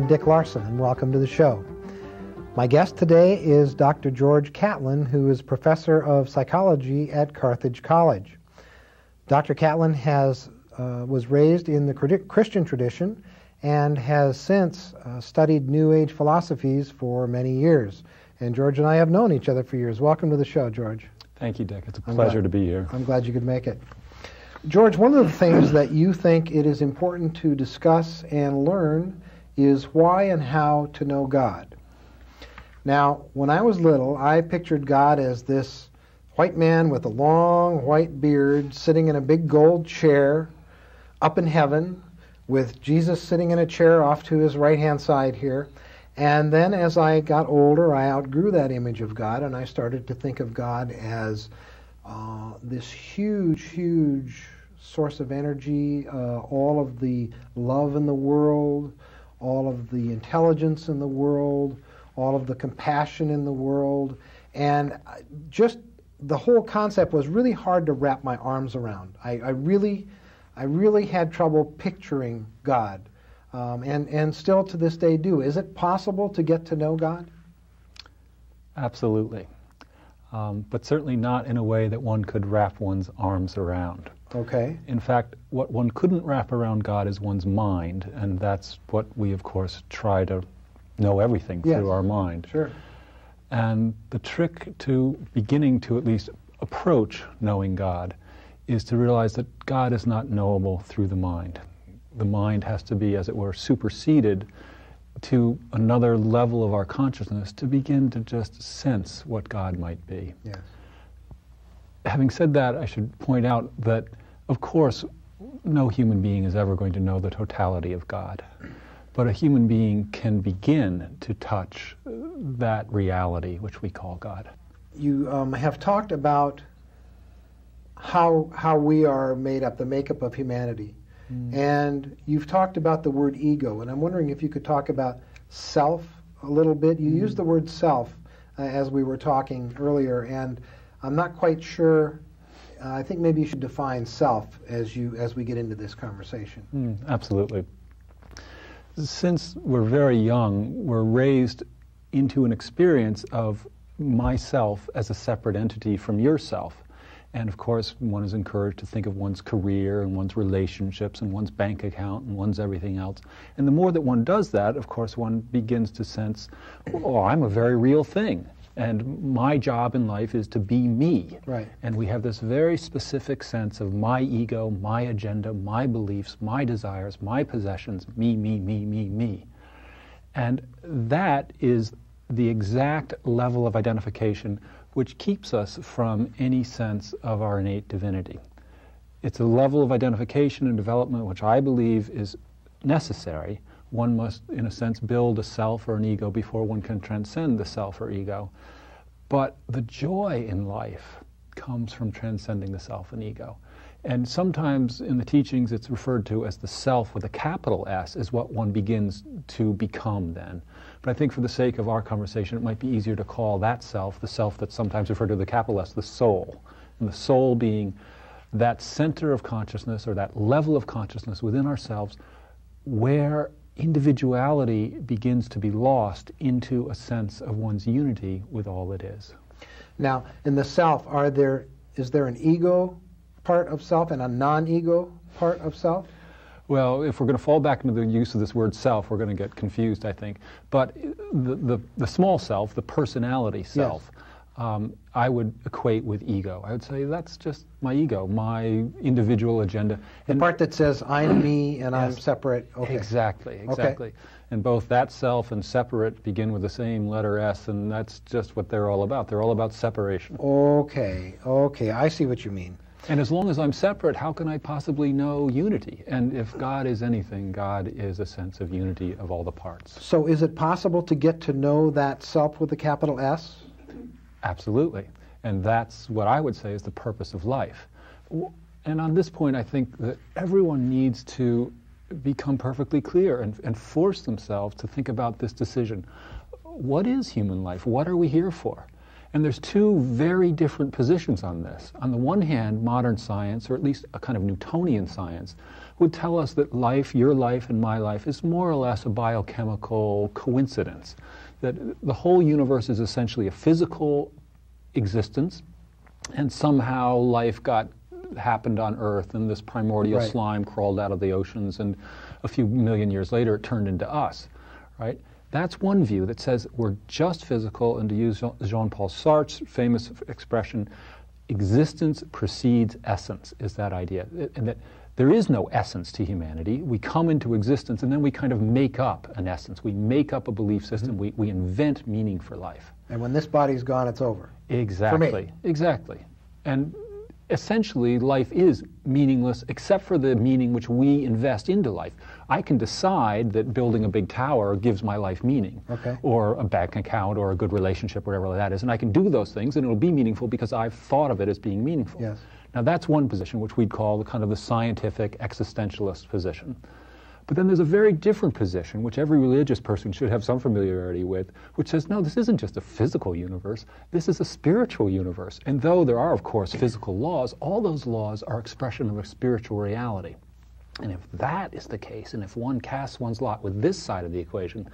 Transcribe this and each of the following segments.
Dick Larson, and welcome to the show. My guest today is Dr. George Catlin, who is professor of psychology at Carthage College. Dr. Catlin was raised in the Christian tradition and has since studied New Age philosophies for many years. And George and I have known each other for years. Welcome to the show, George. Thank you, Dick. It's a pleasure to be here. I'm glad you could make it. George, one of the things that you think it is important to discuss and learn is why and how to know God. Now, when I was little, I pictured God as this white man with a long white beard sitting in a big gold chair up in heaven with Jesus sitting in a chair off to his right-hand side here. And then as I got older, I outgrew that image of God, and I started to think of God as this huge source of energy, all of the love in the world, all of the intelligence in the world, all of the compassion in the world, and just the whole concept was really hard to wrap my arms around. I really had trouble picturing God, and still to this day do. Is it possible to get to know God? Absolutely. But certainly not in a way that one could wrap one's arms around. Okay. In fact, what one couldn't wrap around God is one's mind, and that's what we, of course, try to know everything through our mind. Sure. And the trick to beginning to at least approach knowing God is to realize that God is not knowable through the mind. The mind has to be, as it were, superseded to another level of our consciousness to begin to just sense what God might be. Yes. Having said that, I should point out that, of course, no human being is ever going to know the totality of God. But a human being can begin to touch that reality, which we call God. You have talked about how we are made up, the makeup of humanity. And you've talked about the word ego, and I'm wondering if you could talk about self a little bit. You used the word self as we were talking earlier, and I'm not quite sure. I think maybe you should define self as we get into this conversation. Absolutely. Since we're very young, we're raised into an experience of myself as a separate entity from yourself. And of course, one is encouraged to think of one's career and one's relationships and one's bank account and one's everything else. And the more that one does that, of course, one begins to sense, oh, I'm a very real thing. And my job in life is to be me. Right. And we have this very specific sense of my ego, my agenda, my beliefs, my desires, my possessions, me. And that is the exact level of identification which keeps us from any sense of our innate divinity. It's a level of identification and development which I believe is necessary. One must, in a sense, build a self or an ego before one can transcend the self or ego. But the joy in life comes from transcending the self and ego. And sometimes in the teachings it's referred to as the self with a capital S is what one begins to become then. But I think for the sake of our conversation, it might be easier to call that self, the self that's sometimes referred to with the capital S, the soul. And the soul being that center of consciousness or that level of consciousness within ourselves where individuality begins to be lost into a sense of one's unity with all that is. Now, in the self, is there an ego part of self and a non-ego part of self? Well, if we're going to fall back into the use of this word self, we're going to get confused, I think. But the small self, the personality self, I would equate with ego. I would say that's just my ego, my individual agenda. The part that says I'm me and I'm separate. Okay. Exactly. Okay. And both that self and separate begin with the same letter S, and that's just what they're all about. They're all about separation. Okay, I see what you mean. And as long as I'm separate, how can I possibly know unity? And if God is anything, God is a sense of unity of all the parts. So is it possible to get to know that self with a capital S? Absolutely. And that's what I would say is the purpose of life. And on this point, I think that everyone needs to become perfectly clear and force themselves to think about this decision. What is human life? What are we here for? And there's two very different positions on this. On the one hand, modern science, or at least a kind of Newtonian science, would tell us that life, your life and my life, is more or less a biochemical coincidence, that the whole universe is essentially a physical existence, and somehow life happened on Earth, and this primordial slime crawled out of the oceans, and a few million years later it turned into us, right? That's one view that says we're just physical, and to use Jean-Paul Sartre's famous expression, existence precedes essence, is that idea, and that there is no essence to humanity. We come into existence and then we kind of make up an essence. We make up a belief system. We invent meaning for life. And when this body's gone, it's over. Exactly. For me. Exactly. And essentially, life is meaningless except for the meaning which we invest into life. I can decide that building a big tower gives my life meaning, or a bank account, or a good relationship, whatever that is, and I can do those things, and it'll be meaningful because I've thought of it as being meaningful. Yes. Now that's one position, which we'd call the kind of the scientific existentialist position. But then there's a very different position, which every religious person should have some familiarity with, which says, no, this isn't just a physical universe, this is a spiritual universe. And though there are, of course, physical laws, all those laws are expression of a spiritual reality. And if that is the case, and if one casts one's lot with this side of the equation,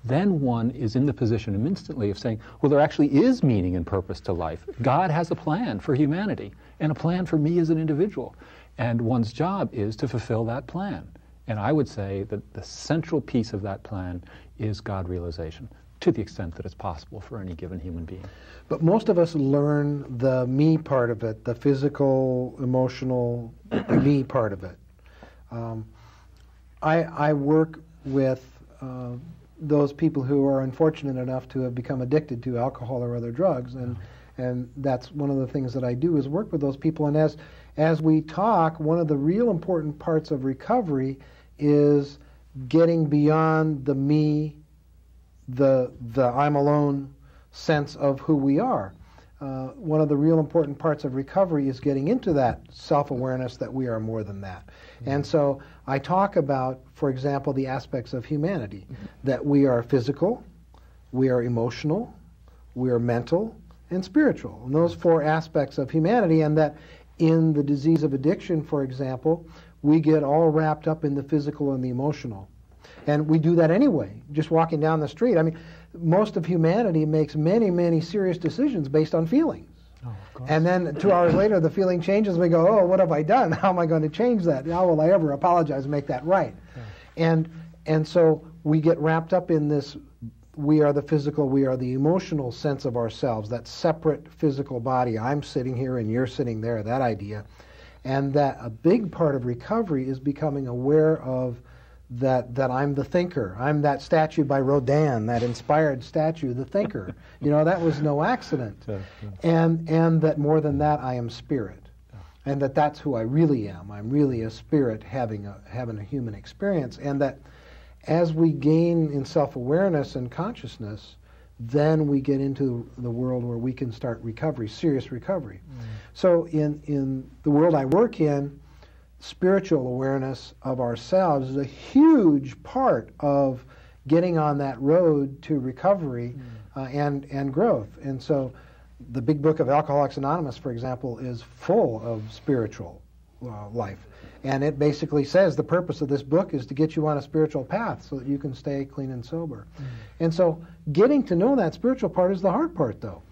then one is in the position instantly of saying, well, there actually is meaning and purpose to life. God has a plan for humanity, and a plan for me as an individual. And one's job is to fulfill that plan. And I would say that the central piece of that plan is God realization, to the extent that it's possible for any given human being. But most of us learn the me part of it, the physical, emotional, me part of it. I work with those people who are unfortunate enough to have become addicted to alcohol or other drugs, and that's one of the things that I do is work with those people. And as we talk, one of the real important parts of recovery is getting beyond the me, the I'm alone sense of who we are. One of the real important parts of recovery is getting into that self-awareness that we are more than that. And so I talk about, for example, the aspects of humanity, that we are physical, we are emotional, we are mental, and spiritual. And those four aspects of humanity, and that in the disease of addiction, for example, we get all wrapped up in the physical and the emotional. And we do that anyway, just walking down the street. I mean, most of humanity makes many, many serious decisions based on feelings. And then 2 hours later, the feeling changes, and we go, oh, what have I done? How am I going to change that? How will I ever apologize and make that right? And so we get wrapped up in this, we are the physical, we are the emotional sense of ourselves, that separate physical body. I'm sitting here and you're sitting there, that idea. And that a big part of recovery is becoming aware of that I'm the thinker. I'm that statue by Rodin, that inspired statue, the thinker. You know, that was no accident. And that more than that, I am spirit. And that's who I really am. I'm really a spirit having a human experience. And that as we gain in self-awareness and consciousness, then we get into the world where we can start recovery, serious recovery. So in the world I work in, spiritual awareness of ourselves is a huge part of getting on that road to recovery and growth. And so the big book of Alcoholics Anonymous, for example, is full of spiritual life. And it basically says the purpose of this book is to get you on a spiritual path so that you can stay clean and sober. And so getting to know that spiritual part is the hard part, though.